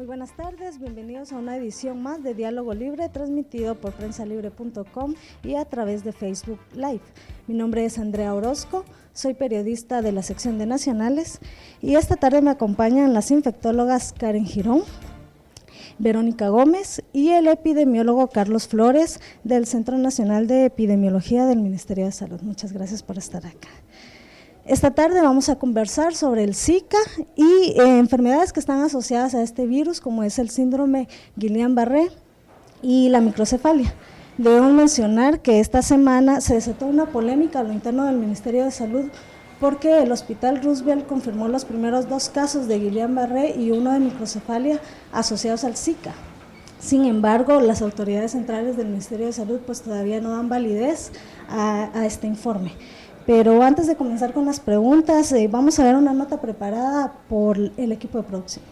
buenas tardes, bienvenidos a una edición más de Diálogo Libre, transmitido por prensalibre.com y a través de Facebook Live. Mi nombre es Andrea Orozco, soy periodista de la sección de Nacionales y esta tarde me acompañan las infectólogas Karen Girón, Verónica Gómez y el epidemiólogo Carlos Flores del Centro Nacional de Epidemiología del Ministerio de Salud. Muchas gracias por estar acá. Esta tarde vamos a conversar sobre el Zika y enfermedades que están asociadas a este virus, como es el síndrome Guillain-Barré y la microcefalia. Debemos mencionar que esta semana se desató una polémica a lo interno del Ministerio de Salud porque el Hospital Roosevelt confirmó los primeros 2 casos de Guillain-Barré y uno de microcefalia asociados al Zika. Sin embargo, las autoridades centrales del Ministerio de Salud pues todavía no dan validez a este informe. Pero antes de comenzar con las preguntas, vamos a ver una nota preparada por el equipo de producción.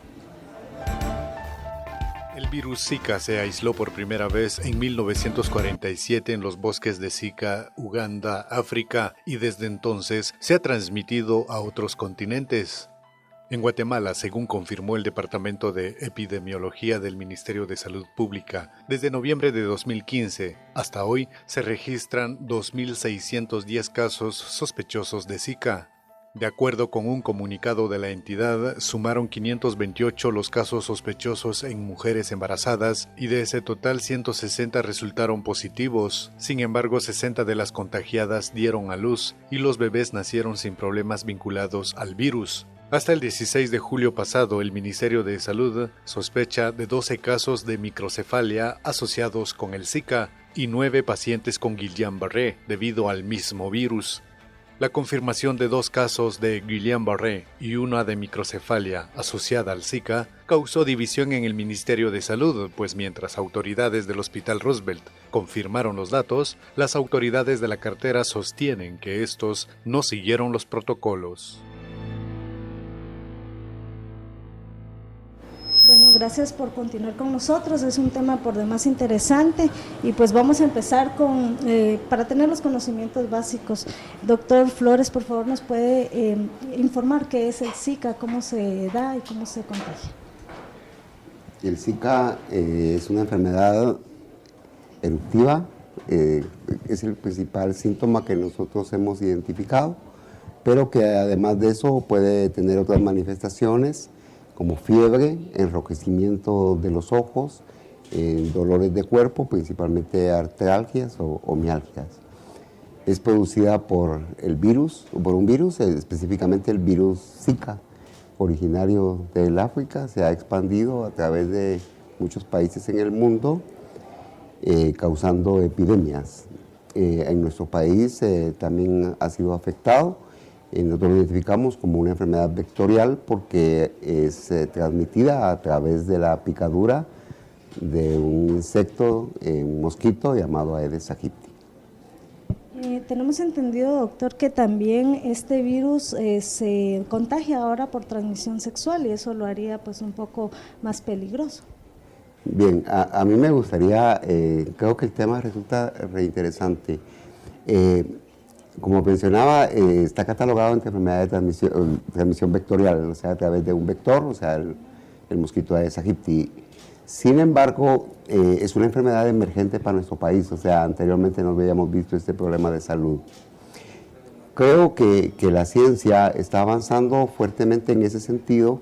El virus Zika se aisló por primera vez en 1947 en los bosques de Zika, Uganda, África, y desde entonces se ha transmitido a otros continentes. En Guatemala, según confirmó el Departamento de Epidemiología del Ministerio de Salud Pública, desde noviembre de 2015 hasta hoy se registran 2.610 casos sospechosos de Zika. De acuerdo con un comunicado de la entidad, sumaron 528 los casos sospechosos en mujeres embarazadas y de ese total 160 resultaron positivos. Sin embargo, 60 de las contagiadas dieron a luz y los bebés nacieron sin problemas vinculados al virus. Hasta el 16 de julio pasado, el Ministerio de Salud sospecha de 12 casos de microcefalia asociados con el Zika y 9 pacientes con Guillain-Barré debido al mismo virus. La confirmación de 2 casos de Guillain-Barré y una de microcefalia asociada al Zika causó división en el Ministerio de Salud, pues mientras autoridades del Hospital Roosevelt confirmaron los datos, las autoridades de la cartera sostienen que estos no siguieron los protocolos. Bueno, gracias por continuar con nosotros, es un tema por demás interesante y pues vamos a empezar para tener los conocimientos básicos. Doctor Flores, por favor, ¿nos puede informar qué es el Zika, cómo se da y cómo se contagia? El Zika es una enfermedad eruptiva, es el principal síntoma que nosotros hemos identificado, pero que además de eso puede tener otras manifestaciones, como fiebre, enrojecimiento de los ojos, dolores de cuerpo, principalmente artralgias o mialgias. Es producida por un virus, específicamente el virus Zika, originario del África, se ha expandido a través de muchos países en el mundo, causando epidemias. En nuestro país también ha sido afectado. Nosotros lo identificamos como una enfermedad vectorial porque es transmitida a través de la picadura de un insecto, un mosquito llamado Aedes aegypti. Tenemos entendido, doctor, que también este virus se contagia ahora por transmisión sexual y eso lo haría pues un poco más peligroso. Bien, a mí me gustaría, creo que el tema resulta reinteresante. Como mencionaba, está catalogado entre enfermedad de transmisión vectorial, o sea, a través de un vector, o sea, el mosquito Aedes aegypti. Sin embargo, es una enfermedad emergente para nuestro país, o sea, anteriormente no habíamos visto este problema de salud. Creo que la ciencia está avanzando fuertemente en ese sentido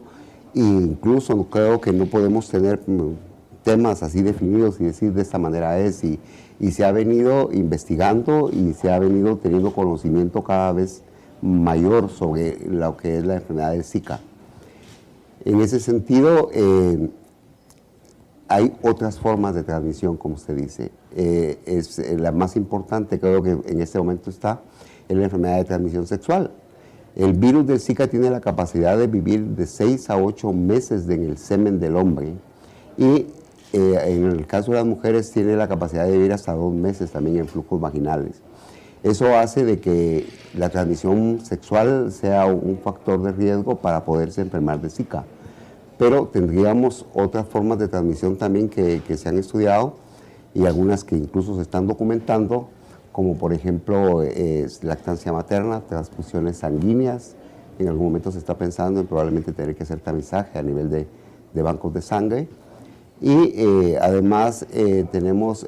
e incluso creo que no podemos tener temas así definidos y decir de esta manera es, y se ha venido investigando y se ha venido teniendo conocimiento cada vez mayor sobre lo que es la enfermedad de Zika. En ese sentido, hay otras formas de transmisión, como usted dice. Es la más importante, creo que en este momento está, es la enfermedad de transmisión sexual. El virus del Zika tiene la capacidad de vivir de 6 a 8 meses en el semen del hombre y en el caso de las mujeres tiene la capacidad de vivir hasta 2 meses también en flujos vaginales. Eso hace de que la transmisión sexual sea un factor de riesgo para poderse enfermar de Zika. Pero tendríamos otras formas de transmisión también que se han estudiado y algunas que incluso se están documentando, como por ejemplo lactancia materna, transfusiones sanguíneas. En algún momento se está pensando en probablemente tener que hacer tamizaje a nivel de de bancos de sangre. Y además tenemos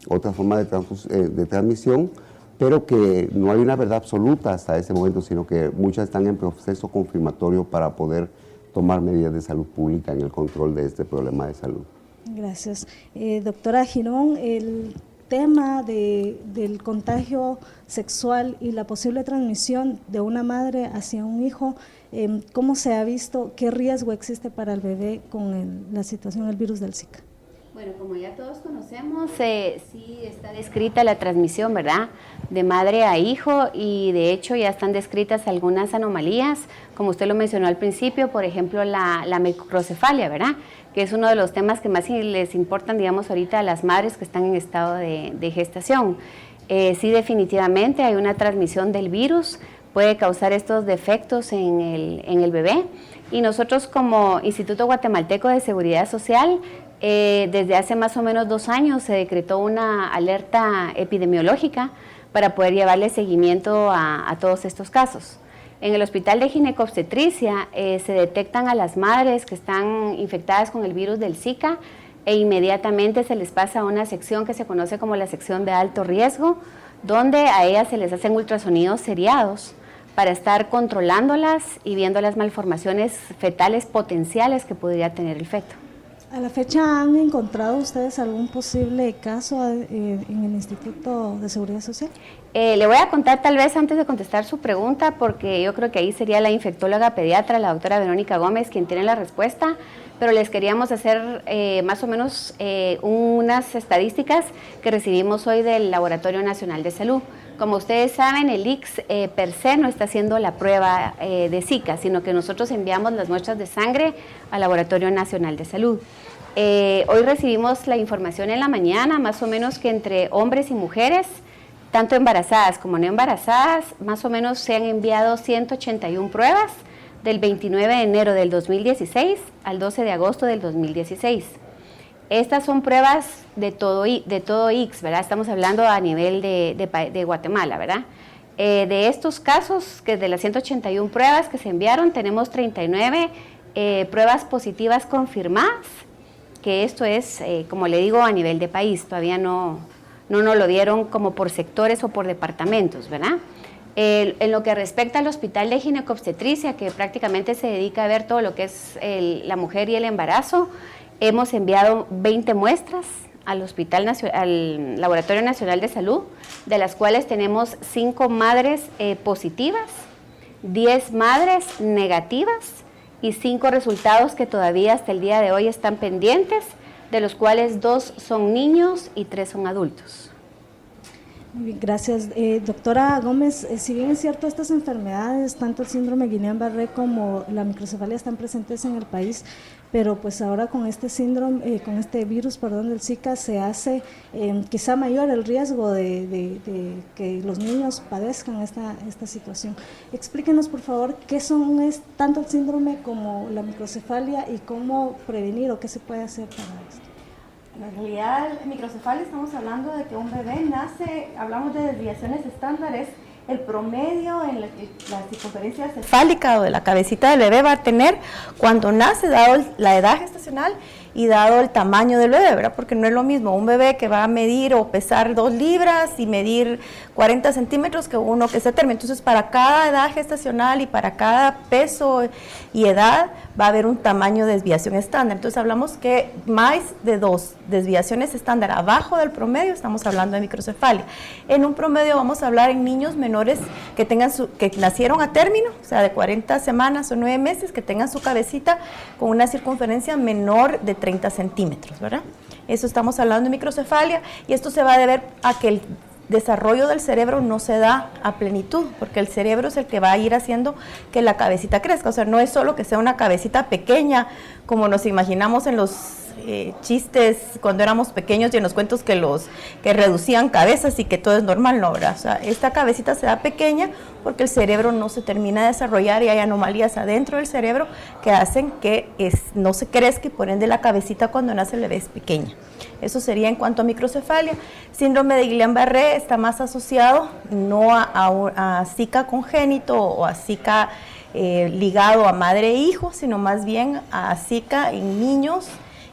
otra forma de transmisión, pero que no hay una verdad absoluta hasta ese momento, sino que muchas están en proceso confirmatorio para poder tomar medidas de salud pública en el control de este problema de salud. Gracias. Doctora Girón, el tema del contagio sexual y la posible transmisión de una madre hacia un hijo, ¿cómo se ha visto? ¿Qué riesgo existe para el bebé con la situación del virus del Zika? Bueno, como ya todos conocemos, sí está descrita la transmisión, ¿verdad?, de madre a hijo, y de hecho ya están descritas algunas anomalías, como usted lo mencionó al principio, por ejemplo la microcefalia, ¿verdad?, que es uno de los temas que más les importan, digamos, ahorita a las madres que están en estado de gestación. Sí, definitivamente hay una transmisión del virus, puede causar estos defectos en el bebé, y nosotros como Instituto Guatemalteco de Seguridad Social, desde hace más o menos 2 años se decretó una alerta epidemiológica para poder llevarle seguimiento a todos estos casos. En el Hospital de Ginecobstetricia se detectan a las madres que están infectadas con el virus del Zika e inmediatamente se les pasa a una sección que se conoce como la sección de alto riesgo, donde a ellas se les hacen ultrasonidos seriados para estar controlándolas y viendo las malformaciones fetales potenciales que podría tener el feto. ¿A la fecha han encontrado ustedes algún posible caso en el Instituto de Seguridad Social? Le voy a contar tal vez antes de contestar su pregunta, porque yo creo que ahí sería la infectóloga pediatra, la doctora Verónica Gómez, quien tiene la respuesta, pero les queríamos hacer más o menos unas estadísticas que recibimos hoy del Laboratorio Nacional de Salud. Como ustedes saben, el ICS per se no está haciendo la prueba de Zika, sino que nosotros enviamos las muestras de sangre al Laboratorio Nacional de Salud. Hoy recibimos la información en la mañana, más o menos que entre hombres y mujeres, tanto embarazadas como no embarazadas, más o menos se han enviado 181 pruebas del 29 de enero del 2016 al 12 de agosto del 2016. Estas son pruebas de todo ICS, ¿verdad? Estamos hablando a nivel de Guatemala, ¿verdad? De estos casos, que de las 181 pruebas que se enviaron, tenemos 39 pruebas positivas confirmadas, que esto es, como le digo, a nivel de país, todavía no nos lo dieron como por sectores o por departamentos, ¿verdad? En lo que respecta al Hospital de Ginecobstetricia, que prácticamente se dedica a ver todo lo que es la mujer y el embarazo, hemos enviado 20 muestras al al Laboratorio Nacional de Salud, de las cuales tenemos 5 madres positivas, 10 madres negativas y 5 resultados que todavía hasta el día de hoy están pendientes, de los cuales 2 son niños y 3 son adultos. Muy bien, gracias. Doctora Gómez, si bien es cierto, estas enfermedades, tanto el síndrome Guillain-Barré como la microcefalia están presentes en el país, pero pues ahora con este síndrome, con este virus, del Zika, se hace quizá mayor el riesgo de que los niños padezcan esta situación. Explíquenos, por favor, qué son tanto el síndrome como la microcefalia y cómo prevenir o qué se puede hacer para esto. En realidad, el microcefalia, estamos hablando de que un bebé nace, hablamos de desviaciones estándares, el promedio en la circunferencia cefálica o de la cabecita del bebé va a tener cuando nace, dado la edad gestacional y dado el tamaño del bebé, ¿verdad? Porque no es lo mismo un bebé que va a medir o pesar 2 libras y medir 40 centímetros que uno que se termina. Entonces, para cada edad gestacional y para cada peso y edad va a haber un tamaño de desviación estándar. Entonces, hablamos que más de 2 desviaciones estándar abajo del promedio, estamos hablando de microcefalia. En un promedio vamos a hablar en niños menores que que nacieron a término, o sea, de 40 semanas o 9 meses, que tengan su cabecita con una circunferencia menor de 30 centímetros, ¿verdad? Eso estamos hablando de microcefalia, y esto se va a deber a que el desarrollo del cerebro no se da a plenitud, porque el cerebro es el que va a ir haciendo que la cabecita crezca. O sea, no es solo que sea una cabecita pequeña, como nos imaginamos en los chistes cuando éramos pequeños y en los cuentos que reducían cabezas y que todo es normal, no, ¿verdad? O sea, esta cabecita se da pequeña porque el cerebro no se termina de desarrollar y hay anomalías adentro del cerebro que hacen que no se crezca, y por ende la cabecita cuando nace el bebé es pequeña. Eso sería en cuanto a microcefalia. Síndrome de Guillain-Barré está más asociado no a Zika congénito o a Zika ligado a madre e hijo, sino más bien a Zika en niños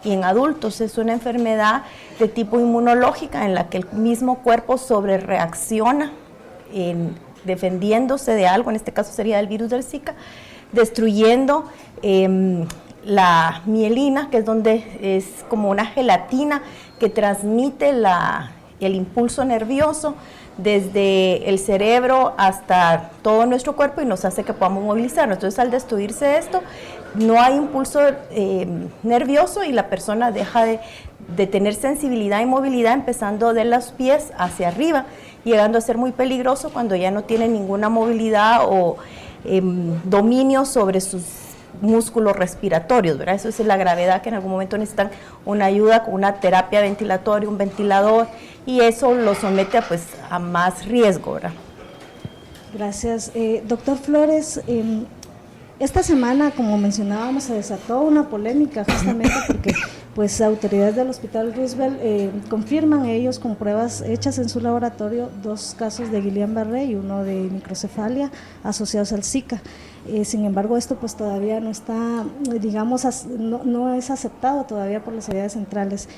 y en adultos. Es una enfermedad de tipo inmunológica en la que el mismo cuerpo sobrereacciona defendiéndose de algo, en este caso sería del virus del Zika, destruyendo la mielina, que es donde es como una gelatina que transmite el impulso nervioso desde el cerebro hasta todo nuestro cuerpo y nos hace que podamos movilizarnos. Entonces, al destruirse esto, no hay impulso nervioso y la persona deja de tener sensibilidad y movilidad, empezando de los pies hacia arriba, llegando a ser muy peligroso cuando ya no tiene ninguna movilidad o dominio sobre sus músculos respiratorios, ¿verdad? Eso es la gravedad, que en algún momento necesitan una ayuda con una terapia ventilatoria, un ventilador, y eso lo somete a más riesgo, ¿verdad? Gracias. Doctor Flores, esta semana, como mencionábamos, se desató una polémica justamente porque pues autoridades del Hospital Roosevelt confirman ellos con pruebas hechas en su laboratorio 2 casos de Guillain-Barré y 1 de microcefalia asociados al Zika. Sin embargo, esto pues todavía no está, digamos, no es aceptado todavía por las autoridades centrales.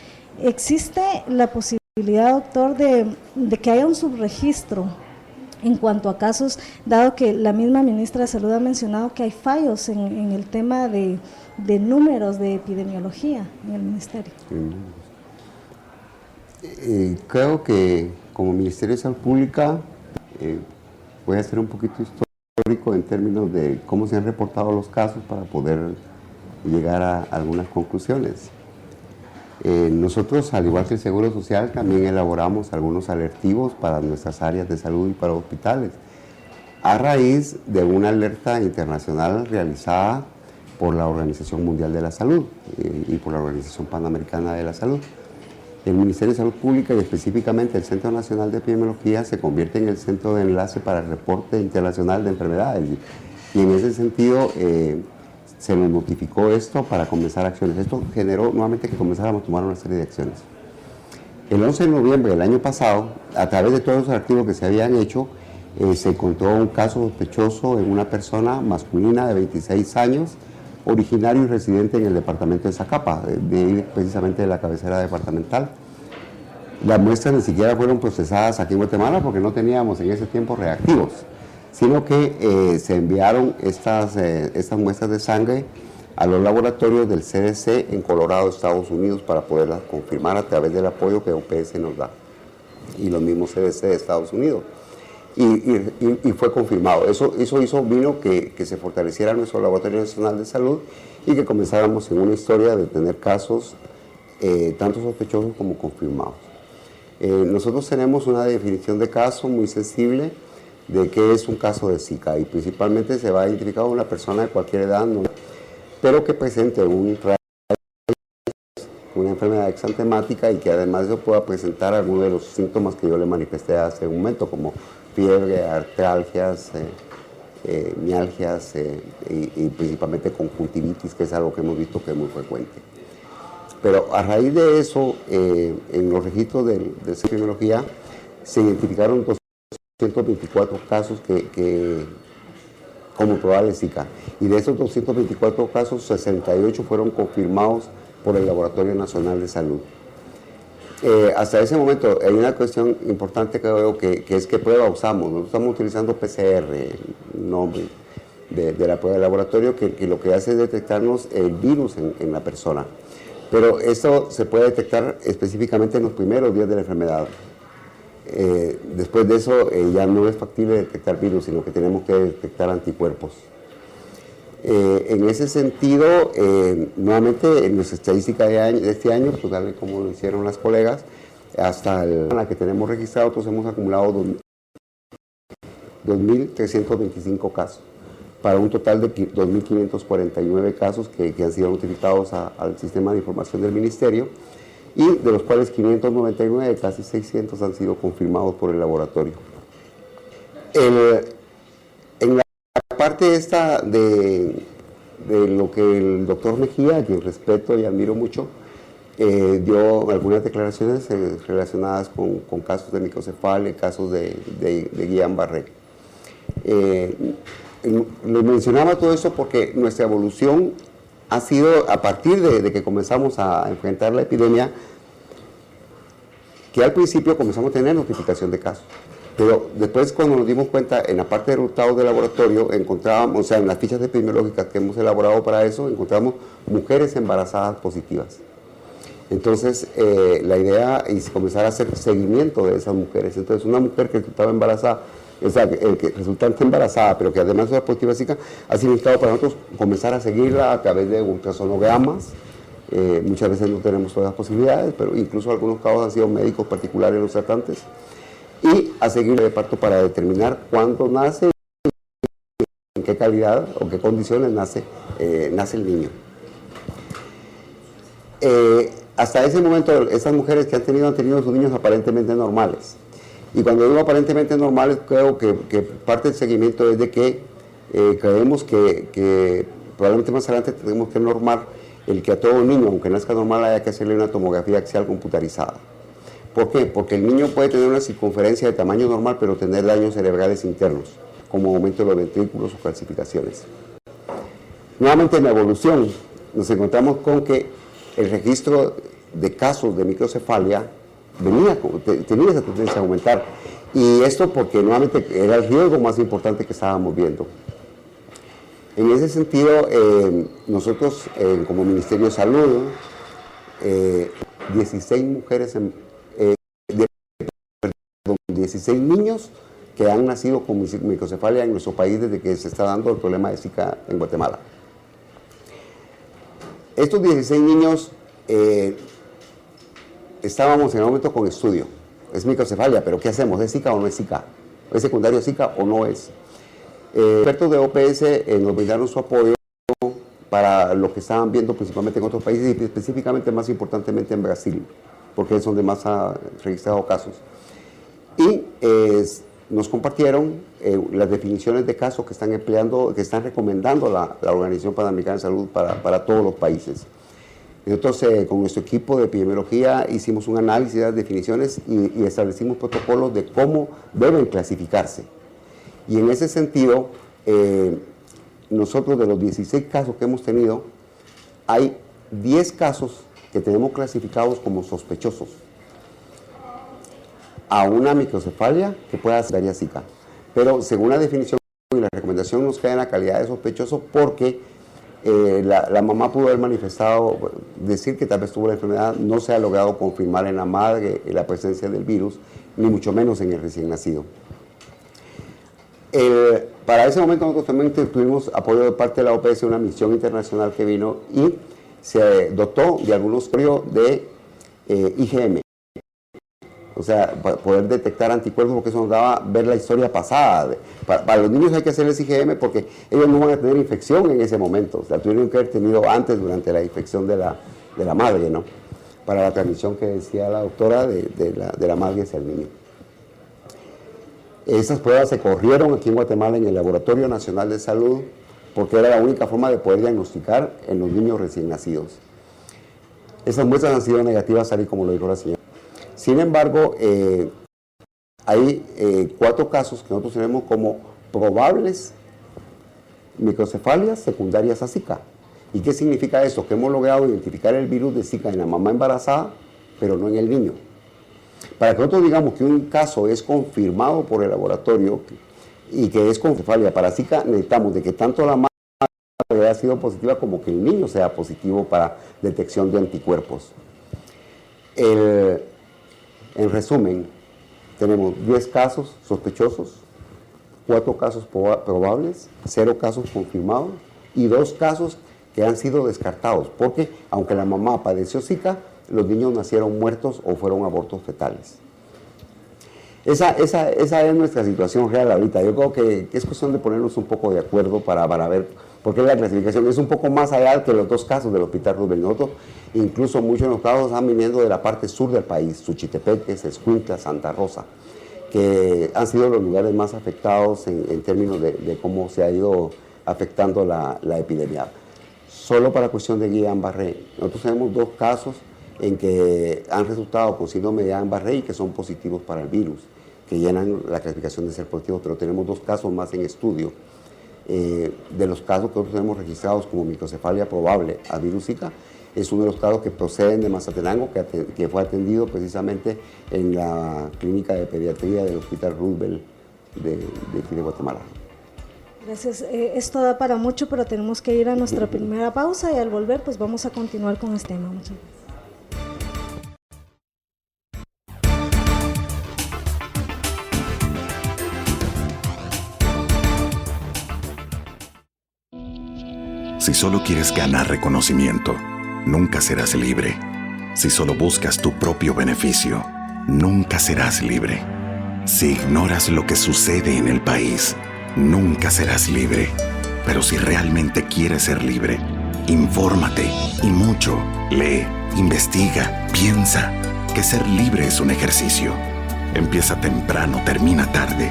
¿Existe la posibilidad, doctor, de que haya un subregistro en cuanto a casos, dado que la misma ministra de Salud ha mencionado que hay fallos en el tema de números de epidemiología en el ministerio? Creo que como Ministerio de Salud Pública voy a ser un poquito histórico en términos de cómo se han reportado los casos para poder llegar a algunas conclusiones. Nosotros, al igual que el Seguro Social, también elaboramos algunos alertivos para nuestras áreas de salud y para hospitales, a raíz de una alerta internacional realizada por la Organización Mundial de la Salud y por la Organización Panamericana de la Salud. El Ministerio de Salud Pública y específicamente el Centro Nacional de Epidemiología se convierte en el centro de enlace para el reporte internacional de enfermedades, y en ese sentido se nos notificó esto para comenzar acciones. Esto generó nuevamente que comenzáramos a tomar una serie de acciones. El 11 de noviembre del año pasado, a través de todos los archivos que se habían hecho, se encontró un caso sospechoso en una persona masculina de 26 años, originario y residente en el departamento de Zacapa, precisamente de la cabecera departamental. Las muestras ni siquiera fueron procesadas aquí en Guatemala porque no teníamos en ese tiempo reactivos, sino que se enviaron estas muestras de sangre a los laboratorios del CDC en Colorado, Estados Unidos, para poderlas confirmar a través del apoyo que OPS nos da, y los mismos CDC de Estados Unidos. Y fue confirmado. Eso vino que se fortaleciera nuestro Laboratorio Nacional de Salud y que comenzáramos en una historia de tener casos tanto sospechosos como confirmados. Nosotros tenemos una definición de caso muy sensible de qué es un caso de Zika, y principalmente se va a identificar una persona de cualquier edad, pero que presente una enfermedad exantemática y que además de eso pueda presentar algunos de los síntomas que yo le manifesté hace un momento, como fiebre, artralgias, mialgias y principalmente conjuntivitis, que es algo que hemos visto que es muy frecuente. Pero a raíz de eso, en los registros de epidemiología se identificaron 224 casos como probables Zika, y de esos 224 casos, 68 fueron confirmados por el Laboratorio Nacional de Salud. Hasta ese momento hay una cuestión importante que veo que es qué prueba usamos. Nosotros estamos utilizando PCR, el nombre de la prueba de laboratorio, que lo que hace es detectarnos el virus en la persona. Pero esto se puede detectar específicamente en los primeros días de la enfermedad. Después de eso ya no es factible detectar virus, sino que tenemos que detectar anticuerpos. En ese sentido, nuevamente en nuestra estadística de este año, pues tal como lo hicieron las colegas, hasta la que tenemos registrado, nosotros hemos acumulado 2.325 casos, para un total de 2.549 casos que han sido notificados al sistema de información del Ministerio, y de los cuales 599, casi 600, han sido confirmados por el laboratorio. En la parte esta de lo que el doctor Mejía, a quien respeto y admiro mucho, dio algunas declaraciones relacionadas con casos de microcefalia, casos de Guillain-Barré. le mencionaba todo eso porque nuestra evolución ha sido, a partir de que comenzamos a enfrentar la epidemia, que al principio comenzamos a tener notificación de casos. Pero después, cuando nos dimos cuenta, en la parte de resultados de laboratorio, encontrábamos, o sea, en las fichas epidemiológicas que hemos elaborado para eso, encontramos mujeres embarazadas positivas. Entonces, la idea es comenzar a hacer seguimiento de esas mujeres. Entonces, una mujer que estaba embarazada, o sea, que resultante embarazada, pero que además era positiva Zika, ha significado para nosotros comenzar a seguirla a través de ultrasonogramas. Muchas veces no tenemos todas las posibilidades, pero incluso algunos casos han sido médicos particulares los tratantes. Y a seguir de parto para determinar cuándo nace, en qué calidad o qué condiciones nace el niño. Hasta ese momento, estas mujeres que han tenido sus niños aparentemente normales. Y cuando digo aparentemente normales, creo que parte del seguimiento es de que creemos que probablemente más adelante tenemos que normar el que a todo niño, aunque nazca normal, haya que hacerle una tomografía axial computarizada. ¿Por qué? Porque el niño puede tener una circunferencia de tamaño normal, pero tener daños cerebrales internos, como aumento de los ventrículos o calcificaciones. Nuevamente en la evolución, nos encontramos con que el registro de casos de microcefalia tenía esa tendencia a aumentar. Y esto porque nuevamente era el riesgo más importante que estábamos viendo. En ese sentido, nosotros como Ministerio de Salud, 16 niños que han nacido con microcefalia en nuestro país desde que se está dando el problema de Zika en Guatemala. Estos 16 niños estábamos en el momento con estudio. Es microcefalia, pero ¿qué hacemos? ¿Es Zika o no es Zika? ¿Es secundario Zika o no es? Expertos de OPS nos brindaron su apoyo para lo que estaban viendo principalmente en otros países y específicamente, más importantemente, en Brasil, porque es donde más ha registrado casos. Y nos compartieron las definiciones de casos que están empleando, que están recomendando la Organización Panamericana de Salud para todos los países. Nosotros con nuestro equipo de epidemiología hicimos un análisis de las definiciones y establecimos protocolos de cómo deben clasificarse. Y en ese sentido, nosotros de los 16 casos que hemos tenido, hay 10 casos que tenemos clasificados como sospechosos a una microcefalia que pueda ser Zika. Pero según la definición y la recomendación nos queda en la calidad de sospechoso porque la mamá pudo haber manifestado, decir que tal vez tuvo la enfermedad, no se ha logrado confirmar en la madre la presencia del virus, ni mucho menos en el recién nacido. Para ese momento nosotros también tuvimos apoyo de parte de la OPS, una misión internacional que vino y se dotó de algunos criterios de IgM. O sea, para poder detectar anticuerpos, porque eso nos daba ver la historia pasada. Para los niños hay que hacerles IgM porque ellos no van a tener infección en ese momento. O sea, tuvieron que haber tenido antes, durante la infección de la madre, ¿no? Para la transmisión que decía la doctora de la madre hacia el niño. Esas pruebas se corrieron aquí en Guatemala en el Laboratorio Nacional de Salud porque era la única forma de poder diagnosticar en los niños recién nacidos. Esas muestras han sido negativas, tal y como lo dijo la señora. Sin embargo, hay 4 casos que nosotros tenemos como probables microcefalias secundarias a Zika. ¿Y qué significa eso? Que hemos logrado identificar el virus de Zika en la mamá embarazada, pero no en el niño. Para que nosotros digamos que un caso es confirmado por el laboratorio y que es con cefalia para Zika, necesitamos de que tanto la madre haya sido positiva como que el niño sea positivo para detección de anticuerpos. En resumen, tenemos 10 casos sospechosos, 4 casos probables, 0 casos confirmados y 2 casos que han sido descartados, porque aunque la mamá padeció Zika, los niños nacieron muertos o fueron abortos fetales. Esa es nuestra situación real ahorita. Yo creo que es cuestión de ponernos un poco de acuerdo para ver, porque la clasificación es un poco más allá que los 2 casos del Hospital Roosevelt. Nosotros, incluso muchos de los casos están viniendo de la parte sur del país, Suchitepeques, Escuintla, Santa Rosa, que han sido los lugares más afectados en términos de cómo se ha ido afectando la epidemia. Solo para cuestión de Guillain-Barré, nosotros tenemos 2 casos en que han resultado con síndrome de Guillain-Barré y que son positivos para el virus, que llenan la clasificación de ser positivos, pero tenemos 2 casos más en estudio de los casos que nosotros tenemos registrados como microcefalia probable a virus Zika, es uno de los casos que proceden de Mazatenango, que fue atendido precisamente en la clínica de pediatría del Hospital Roosevelt de aquí de Guatemala. Gracias. Esto da para mucho, pero tenemos que ir a nuestra primera pausa y al volver pues vamos a continuar con este tema. Muchas gracias. Si solo quieres ganar reconocimiento, nunca serás libre. Si solo buscas tu propio beneficio, nunca serás libre. Si ignoras lo que sucede en el país, nunca serás libre. Pero si realmente quieres ser libre, infórmate y mucho. Lee, investiga, piensa. Que ser libre es un ejercicio. Empieza temprano, termina tarde.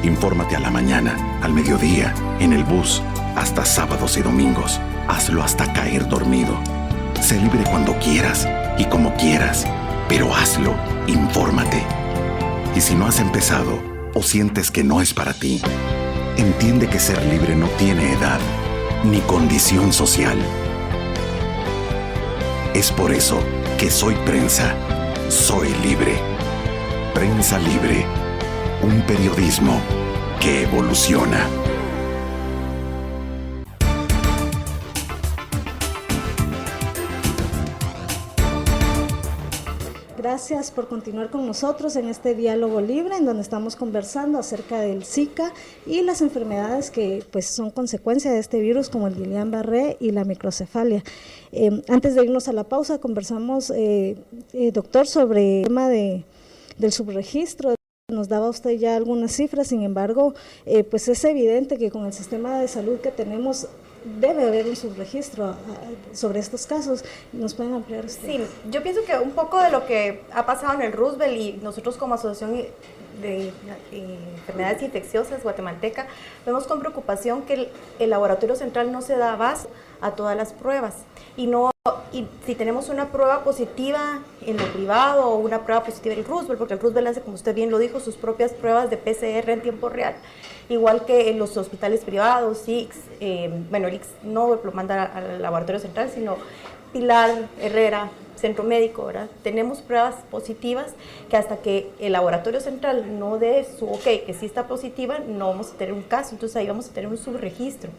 Infórmate a la mañana, al mediodía, en el bus, hasta sábados y domingos. Hazlo hasta caer dormido. Sé libre cuando quieras y como quieras, pero hazlo, infórmate. Y si no has empezado o sientes que no es para ti, entiende que ser libre no tiene edad ni condición social. Es por eso que soy prensa, soy libre. Prensa Libre, un periodismo que evoluciona. Gracias por continuar con nosotros en este diálogo libre en donde estamos conversando acerca del Zika y las enfermedades que pues son consecuencia de este virus como el Guillain-Barré y la microcefalia. Antes de irnos a la pausa conversamos, doctor, sobre el tema del subregistro. Nos daba usted ya algunas cifras, sin embargo, pues es evidente que con el sistema de salud que tenemos debe haber un subregistro sobre estos casos. ¿Nos pueden ampliar ustedes? Sí, yo pienso que un poco de lo que ha pasado en el Roosevelt y nosotros como Asociación de Enfermedades Infecciosas guatemalteca, vemos con preocupación que el laboratorio central no se da abasto a todas las pruebas y si tenemos una prueba positiva en lo privado o una prueba positiva en el Roosevelt, porque el Roosevelt hace, como usted bien lo dijo, sus propias pruebas de PCR en tiempo real, igual que en los hospitales privados, IX, bueno, el IX no lo manda al laboratorio central, sino Pilar, Herrera, Centro Médico, ¿verdad? Tenemos pruebas positivas que hasta que el laboratorio central no dé su ok, que sí está positiva, no vamos a tener un caso, entonces ahí vamos a tener un subregistro.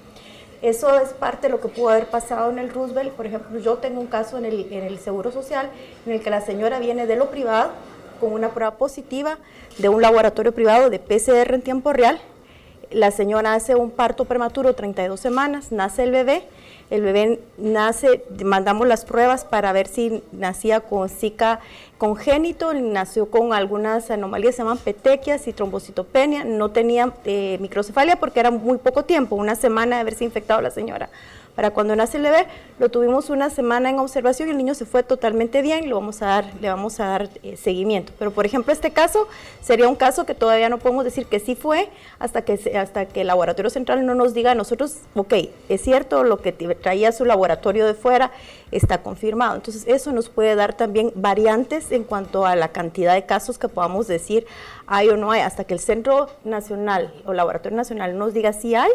Eso es parte de lo que pudo haber pasado en el Roosevelt. Por ejemplo, yo tengo un caso en el Seguro Social en el que la señora viene de lo privado con una prueba positiva de un laboratorio privado de PCR en tiempo real. La señora hace un parto prematuro, 32 semanas, nace el bebé nace, mandamos las pruebas para ver si nacía con Zika congénito, nació con algunas anomalías, se llaman petequias y trombocitopenia, no tenía microcefalia porque era muy poco tiempo, una semana de haberse infectado la señora. Para cuando nace el bebé, lo tuvimos una semana en observación y el niño se fue totalmente bien, le vamos a dar seguimiento. Pero, por ejemplo, este caso sería un caso que todavía no podemos decir que sí fue hasta que el laboratorio central no nos diga a nosotros, ok, es cierto, lo que traía su laboratorio de fuera está confirmado. Entonces, eso nos puede dar también variantes en cuanto a la cantidad de casos que podamos decir hay o no hay, hasta que el Centro Nacional o Laboratorio Nacional nos diga si hay,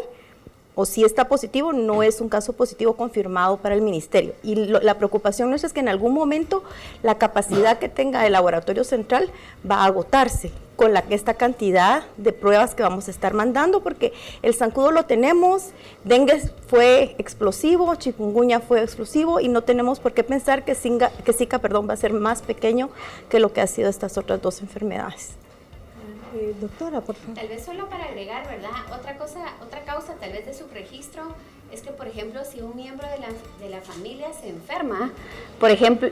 o si está positivo, no es un caso positivo confirmado para el ministerio. Y la preocupación nuestra es que en algún momento la capacidad que tenga el laboratorio central va a agotarse con esta cantidad de pruebas que vamos a estar mandando, porque el zancudo lo tenemos, dengue fue explosivo, chikungunya fue explosivo, y no tenemos por qué pensar que Zika, va a ser más pequeño que lo que ha sido estas otras dos enfermedades. Doctora, por favor. Tal vez solo para agregar, ¿verdad? Otra causa tal vez de subregistro es que, por ejemplo, si un miembro de la familia se enferma, por ejemplo,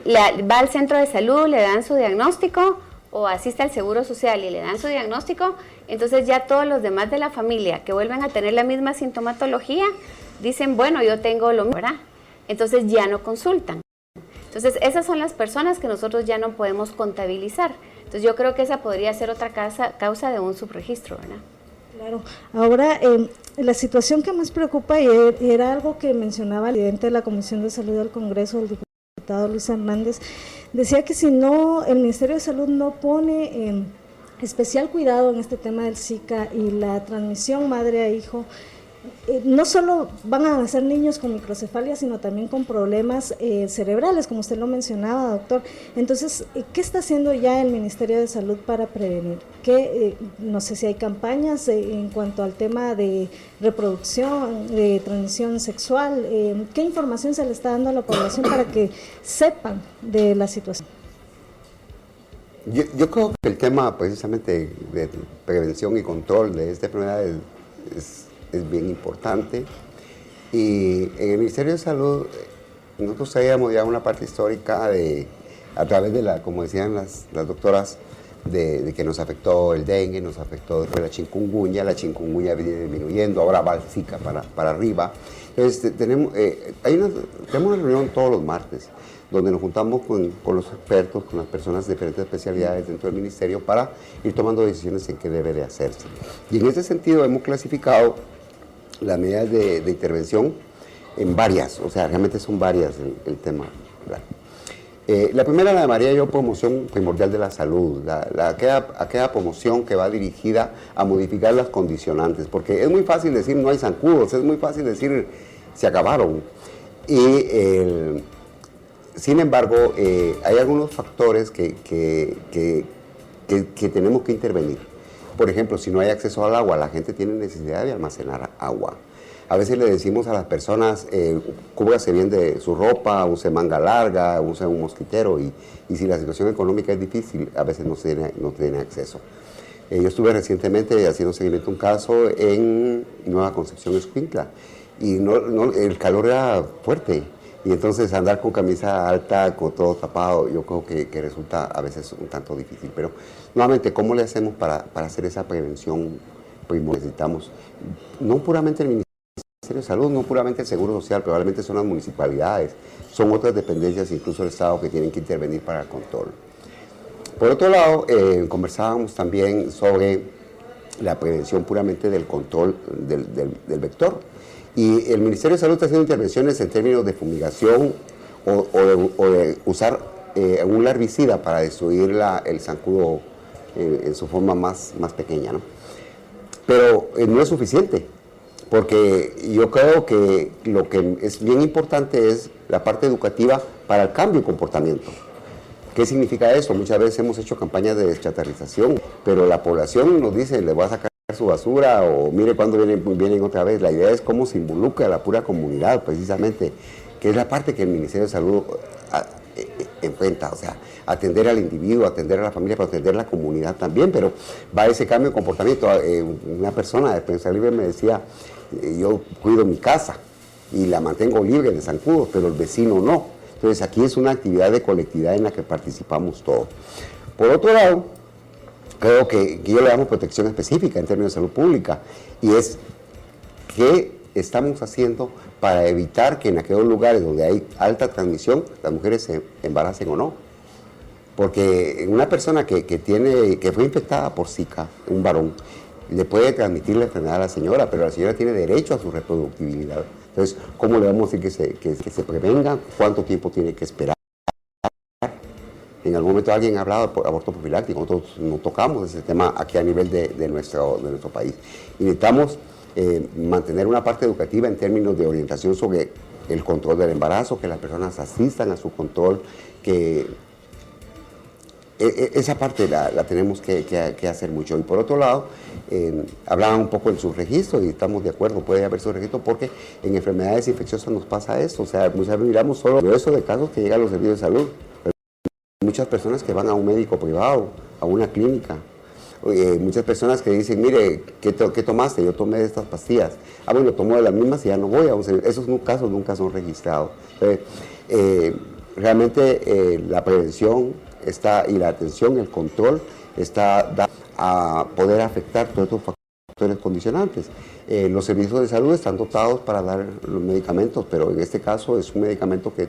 va al centro de salud, le dan su diagnóstico, o asiste al Seguro Social y le dan su diagnóstico, entonces ya todos los demás de la familia que vuelven a tener la misma sintomatología, dicen, bueno, yo tengo lo mismo, ¿verdad? Entonces ya no consultan. Entonces esas son las personas que nosotros ya no podemos contabilizar. Entonces yo creo que esa podría ser otra causa de un subregistro, ¿verdad? Claro. Ahora, la situación que más preocupa, y era algo que mencionaba el presidente de la Comisión de Salud del Congreso, el diputado Luis Hernández, decía que si no, el Ministerio de Salud no pone especial cuidado en este tema del Zika y la transmisión madre a hijo, no solo van a nacer niños con microcefalia, sino también con problemas cerebrales, como usted lo mencionaba, doctor. Entonces, ¿qué está haciendo ya el Ministerio de Salud para prevenir? No sé si hay campañas en cuanto al tema de reproducción, de transmisión sexual. ¿Qué información se le está dando a la población para que sepan de la situación? Yo creo que el tema precisamente de prevención y control de esta enfermedad es bien importante, y en el Ministerio de Salud nosotros traíamos ya una parte histórica a través de como decían las doctoras, de que nos afectó el dengue, nos afectó después la chikungunya viene disminuyendo, ahora va el Zika para arriba. Entonces tenemos una reunión todos los martes, donde nos juntamos con los expertos, con las personas de diferentes especialidades dentro del ministerio para ir tomando decisiones en qué debe de hacerse. Y en ese sentido hemos clasificado las medidas de intervención en varias, o sea, realmente son varias el tema. La primera, la de María y yo, promoción primordial de la salud, aquella promoción que va dirigida a modificar las condicionantes, porque es muy fácil decir no hay zancudos, es muy fácil decir se acabaron. Y sin embargo, hay algunos factores que tenemos que intervenir. Por ejemplo, si no hay acceso al agua, la gente tiene necesidad de almacenar agua. A veces le decimos a las personas, cúbrase bien de su ropa, use manga larga, use un mosquitero, y si la situación económica es difícil, a veces no tiene acceso. Yo estuve recientemente haciendo seguimiento a un caso en Nueva Concepción, Escuintla, y el calor era fuerte. Y entonces andar con camisa alta, con todo tapado, yo creo que resulta a veces un tanto difícil. Pero nuevamente, ¿cómo le hacemos para hacer esa prevención? Pues necesitamos, no puramente el Ministerio de Salud, no puramente el Seguro Social, probablemente son las municipalidades, son otras dependencias, incluso el Estado, que tienen que intervenir para el control. Por otro lado, conversábamos también sobre la prevención puramente del control del vector. Y el Ministerio de Salud está haciendo intervenciones en términos de fumigación o de usar un larvicida para destruir el zancudo en su forma más pequeña, ¿no? Pero no es suficiente, porque yo creo que lo que es bien importante es la parte educativa para el cambio de comportamiento. ¿Qué significa eso? Muchas veces hemos hecho campañas de deschatarrización, pero la población nos dice, le voy a sacar su basura, o mire cuándo vienen otra vez. La idea es cómo se involucra a la pura comunidad, precisamente, que es la parte que el Ministerio de Salud enfrenta, o sea, atender al individuo, atender a la familia, pero atender a la comunidad también, pero va ese cambio de comportamiento. Una persona de Prensa Libre me decía, yo cuido mi casa y la mantengo libre de zancudos, pero el vecino no. Entonces aquí es una actividad de colectividad en la que participamos todos. Por otro lado, creo que yo le damos protección específica en términos de salud pública, y es qué estamos haciendo para evitar que en aquellos lugares donde hay alta transmisión las mujeres se embaracen o no. Porque una persona que fue infectada por Zika, un varón, le puede transmitir la enfermedad a la señora, pero la señora tiene derecho a su reproductibilidad. Entonces, ¿cómo le vamos a decir que se prevenga? ¿Cuánto tiempo tiene que esperar? En algún momento alguien ha hablado de aborto profiláctico, nosotros no tocamos ese tema aquí a nivel de nuestro país. Y necesitamos mantener una parte educativa en términos de orientación sobre el control del embarazo, que las personas asistan a su control, que esa parte la tenemos que hacer mucho. Y por otro lado, hablaban un poco del subregistro, y estamos de acuerdo, puede haber subregistro, porque en enfermedades infecciosas nos pasa eso. O sea, muchas veces miramos solo eso de casos que llegan a los servicios de salud. Muchas personas que van a un médico privado, a una clínica. Muchas personas que dicen, mire, ¿qué tomaste? Yo tomé estas pastillas. Ah, bueno, tomo de las mismas y ya no voy a un servicio. Esos casos nunca son registrados. Realmente la prevención y la atención, el control, está a poder afectar todos estos factores condicionantes. Los servicios de salud están dotados para dar los medicamentos, pero en este caso es un medicamento que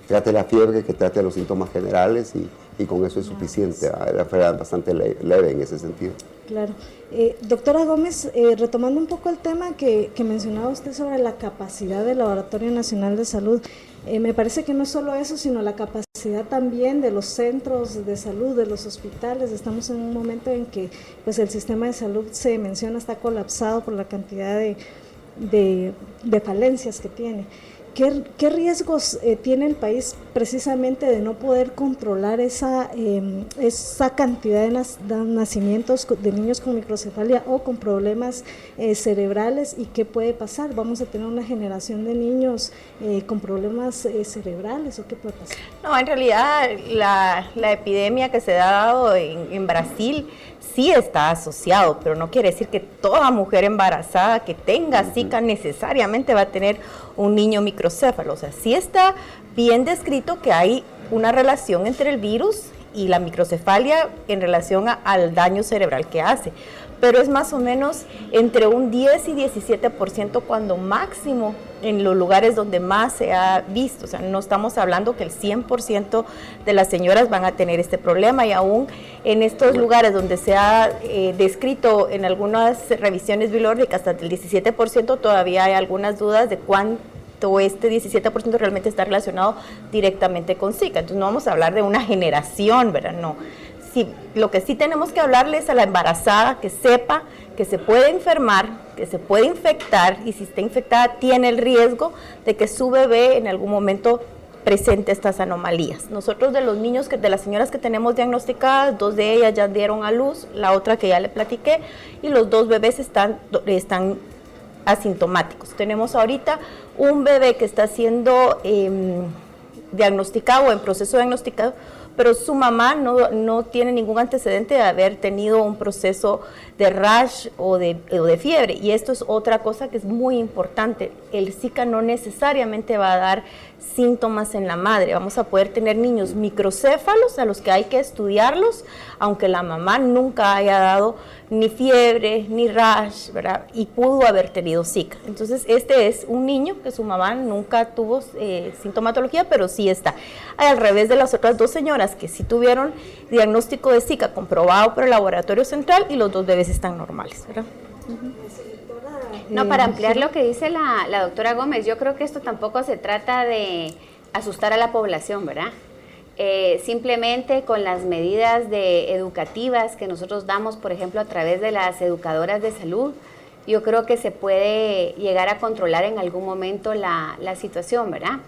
trate la fiebre, que trate los síntomas generales, y con eso es suficiente. La enfermedad es bastante leve en ese sentido. Claro. Doctora Gómez, retomando un poco el tema que mencionaba usted sobre la capacidad del Laboratorio Nacional de Salud, me parece que no es solo eso, sino la capacidad también de los centros de salud, de los hospitales. Estamos en un momento en que pues el sistema de salud, se menciona, está colapsado por la cantidad de falencias que tiene. ¿Qué riesgos tiene el país precisamente de no poder controlar esa cantidad de nacimientos de niños con microcefalia o con problemas cerebrales? ¿Y qué puede pasar? ¿Vamos a tener una generación de niños con problemas cerebrales o qué puede pasar? No, en realidad la epidemia que se ha dado en Brasil sí está asociado, pero no quiere decir que toda mujer embarazada que tenga Zika necesariamente va a tener un niño microcéfalo. O sea, sí está bien descrito que hay una relación entre el virus y la microcefalia en relación al daño cerebral que hace, pero es más o menos entre un 10 y 17% cuando máximo en los lugares donde más se ha visto. O sea, no estamos hablando que el 100% de las señoras van a tener este problema, y aún en estos lugares donde se ha descrito en algunas revisiones biológicas hasta el 17%, todavía hay algunas dudas de cuánto este 17% realmente está relacionado directamente con Zika. Entonces no vamos a hablar de una generación, ¿verdad? No. Sí, lo que sí tenemos que hablarles a la embarazada que sepa que se puede enfermar, que se puede infectar, y si está infectada tiene el riesgo de que su bebé en algún momento presente estas anomalías. Nosotros de los niños, de las señoras que tenemos diagnosticadas, 2 de ellas ya dieron a luz, la otra que ya le platiqué, y los 2 bebés están asintomáticos. Tenemos ahorita un bebé que está siendo diagnosticado o en proceso de diagnosticado, pero su mamá no tiene ningún antecedente de haber tenido un proceso de rash o de fiebre, y esto es otra cosa que es muy importante. El Zika no necesariamente va a dar síntomas en la madre. Vamos a poder tener niños microcéfalos a los que hay que estudiarlos, aunque la mamá nunca haya dado ni fiebre, ni rash, ¿verdad? Y pudo haber tenido Zika. Entonces, este es un niño que su mamá nunca tuvo sintomatología, pero sí está. Al revés de las otras 2 señoras que sí tuvieron diagnóstico de Zika comprobado por el laboratorio central, y los 2 bebés están normales, ¿verdad? No, para ampliar lo que dice la doctora Gómez, yo creo que esto tampoco se trata de asustar a la población, ¿verdad? Simplemente con las medidas educativas que nosotros damos, por ejemplo, a través de las educadoras de salud, yo creo que se puede llegar a controlar en algún momento la situación, ¿verdad?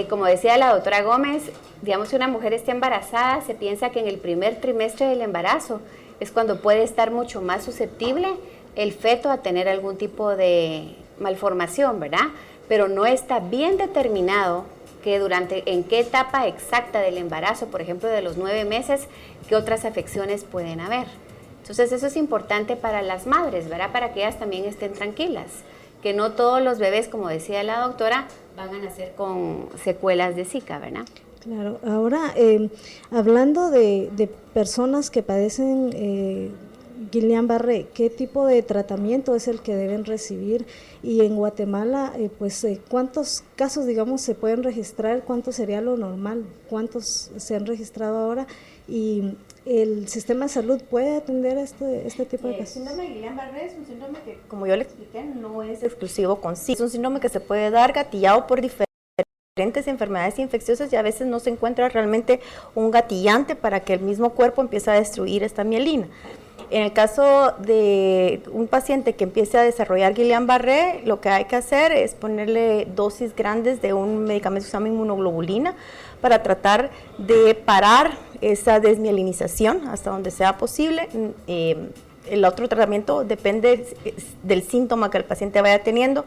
Como decía la doctora Gómez, digamos, si una mujer está embarazada, se piensa que en el primer trimestre del embarazo es cuando puede estar mucho más susceptible el feto a tener algún tipo de malformación, ¿verdad? Pero no está bien determinado que en qué etapa exacta del embarazo, por ejemplo de los 9 meses, qué otras afecciones pueden haber. Entonces eso es importante para las madres, ¿verdad? Para que ellas también estén tranquilas, que no todos los bebés, como decía la doctora, van a nacer con secuelas de Zika, ¿verdad? Claro, ahora hablando de personas que padecen Guillain-Barré, ¿qué tipo de tratamiento es el que deben recibir? Y en Guatemala, ¿cuántos casos, digamos, se pueden registrar? ¿Cuánto sería lo normal? ¿Cuántos se han registrado ahora? Y ¿el sistema de salud puede atender este tipo de casos? El síndrome de Guillain-Barré es un síndrome que, como yo le expliqué, no es exclusivo con Zika. Es un síndrome que se puede dar gatillado por diferentes enfermedades infecciosas, y a veces no se encuentra realmente un gatillante para que el mismo cuerpo empiece a destruir esta mielina. En el caso de un paciente que empiece a desarrollar Guillain-Barré, lo que hay que hacer es ponerle dosis grandes de un medicamento que se llama inmunoglobulina para tratar de parar esa desmielinización hasta donde sea posible. El otro tratamiento depende del síntoma que el paciente vaya teniendo.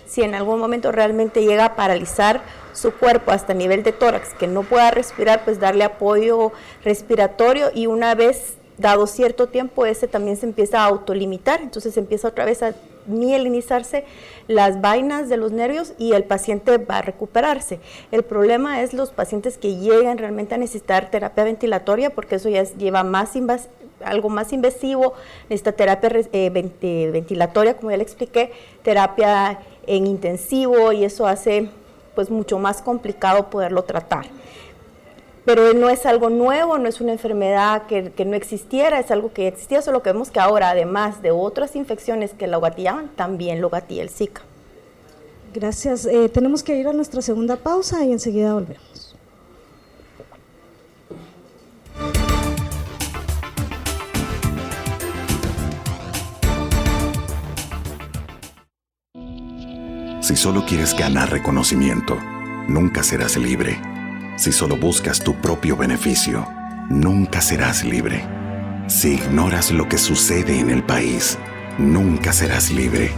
Si en algún momento realmente llega a paralizar su cuerpo hasta nivel de tórax, que no pueda respirar, pues darle apoyo respiratorio, y una vez dado cierto tiempo, ese también se empieza a autolimitar, entonces empieza otra vez a mielinizarse las vainas de los nervios y el paciente va a recuperarse. El problema es los pacientes que llegan realmente a necesitar terapia ventilatoria, porque eso ya lleva algo más invasivo, necesita terapia ventilatoria, como ya le expliqué, terapia en intensivo, y eso hace pues mucho más complicado poderlo tratar. Pero no es algo nuevo, no es una enfermedad que no existiera, es algo que existía, solo que vemos que ahora, además de otras infecciones que lo gatillaban, también lo gatilla el Zika. Gracias. Tenemos que ir a nuestra segunda pausa y enseguida volvemos. Si solo quieres ganar reconocimiento, nunca serás libre. Si solo buscas tu propio beneficio, nunca serás libre. Si ignoras lo que sucede en el país, nunca serás libre.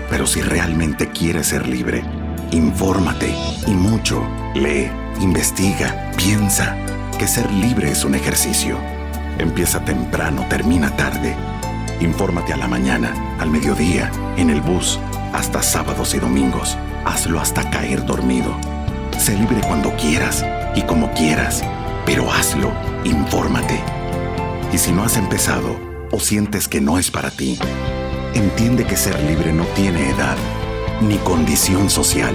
Pero si realmente quieres ser libre, infórmate y mucho. Lee, investiga, piensa. Que ser libre es un ejercicio. Empieza temprano, termina tarde. Infórmate a la mañana, al mediodía, en el bus, hasta sábados y domingos. Hazlo hasta caer dormido. Sé libre cuando quieras y como quieras, pero hazlo, infórmate. Y si no has empezado o sientes que no es para ti, entiende que ser libre no tiene edad ni condición social.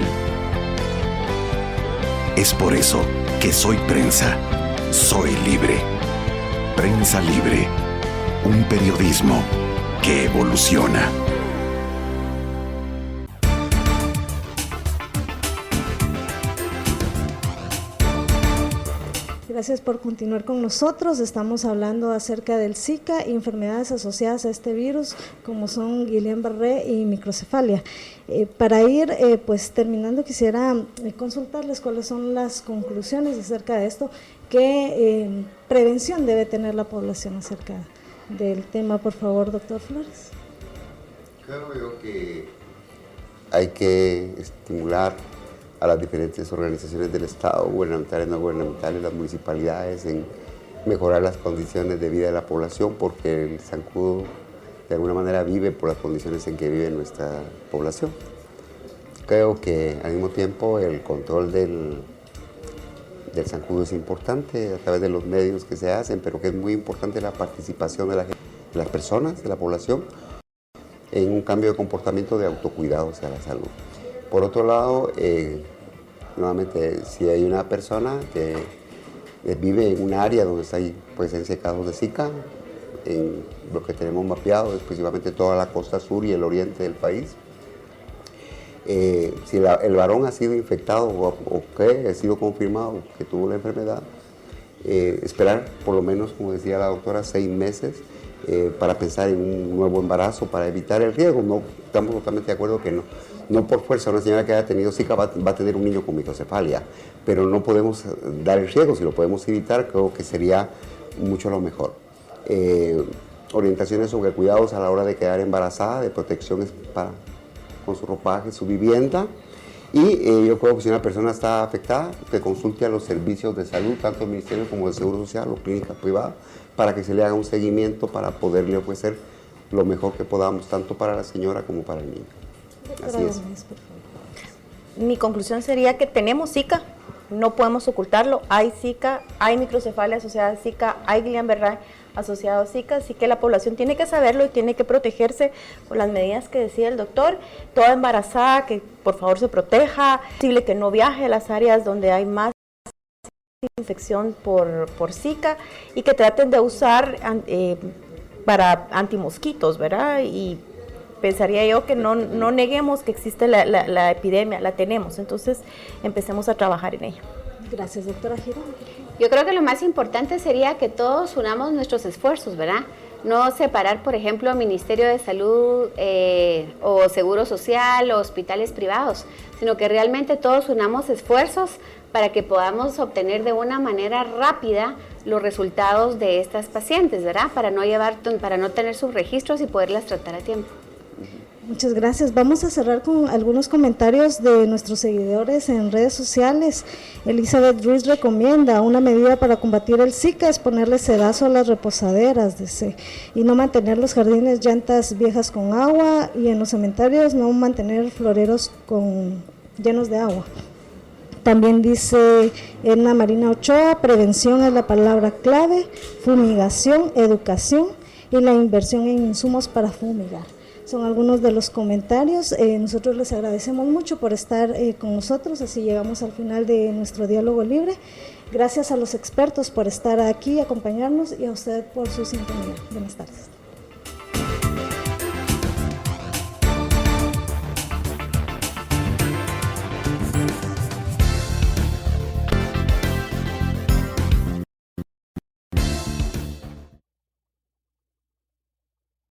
Es por eso que Soy Prensa, soy libre. Prensa Libre, un periodismo que evoluciona. Gracias por continuar con nosotros. Estamos hablando acerca del Zika y enfermedades asociadas a este virus, como son Guillain-Barré y microcefalia. Para ir pues terminando, quisiera consultarles cuáles son las conclusiones acerca de esto. ¿Qué prevención debe tener la población acerca del tema? Por favor, doctor Flores. Creo yo que hay que estimular a las diferentes organizaciones del Estado, gubernamentales, no gubernamentales, las municipalidades, en mejorar las condiciones de vida de la población, porque el zancudo de alguna manera vive por las condiciones en que vive nuestra población. Creo que al mismo tiempo el control del zancudo es importante a través de los medios que se hacen, pero que es muy importante la participación de las personas, de la población, en un cambio de comportamiento de autocuidado hacia la salud. Por otro lado, nuevamente, si hay una persona que vive en un área donde hay presencia de casos de Zika, en lo que tenemos mapeado es principalmente toda la costa sur y el oriente del país, si el varón ha sido infectado o que ha sido confirmado que tuvo la enfermedad, esperar por lo menos, como decía la doctora, 6 meses para pensar en un nuevo embarazo, para evitar el riesgo. No estamos totalmente de acuerdo que no por fuerza una señora que haya tenido Zika va a tener un niño con microcefalia, pero no podemos dar el riesgo. Si lo podemos evitar, creo que sería mucho lo mejor. Orientaciones sobre cuidados a la hora de quedar embarazada, de protecciones con su ropaje, su vivienda. Y yo creo que si una persona está afectada, que consulte a los servicios de salud, tanto el Ministerio como el Seguro Social o clínicas privadas, para que se le haga un seguimiento para poderle ofrecer lo mejor que podamos, tanto para la señora como para el niño. Así es. Mi conclusión sería que tenemos Zika, no podemos ocultarlo. Hay Zika, hay microcefalia asociada a Zika, hay Guillain-Barré asociado a Zika, así que la población tiene que saberlo y tiene que protegerse con las medidas que decía el doctor. Toda embarazada que por favor se proteja, es posible que no viaje a las áreas donde hay más infección por Zika y que traten de usar para antimosquitos, ¿verdad? Y pensaría yo que no neguemos que existe la epidemia, la tenemos, entonces empecemos a trabajar en ella. Gracias, doctora Girón. Yo creo que lo más importante sería que todos unamos nuestros esfuerzos, ¿verdad? No separar, por ejemplo, Ministerio de Salud o Seguro Social o hospitales privados, sino que realmente todos unamos esfuerzos para que podamos obtener de una manera rápida los resultados de estas pacientes, ¿verdad? Para no tener subregistros y poderlas tratar a tiempo. Muchas gracias. Vamos a cerrar con algunos comentarios de nuestros seguidores en redes sociales. Elizabeth Ruiz recomienda una medida para combatir el Zika, es ponerle sedazo a las reposaderas, dice, y no mantener los jardines llantas viejas con agua, y en los cementerios no mantener floreros llenos de agua. También dice Edna Marina Ochoa, prevención es la palabra clave, fumigación, educación y la inversión en insumos para fumigar. Son algunos de los comentarios. Nosotros les agradecemos mucho por estar con nosotros, así llegamos al final de nuestro diálogo libre. Gracias a los expertos por estar aquí, acompañarnos, y a usted por su sintonía. Buenas tardes.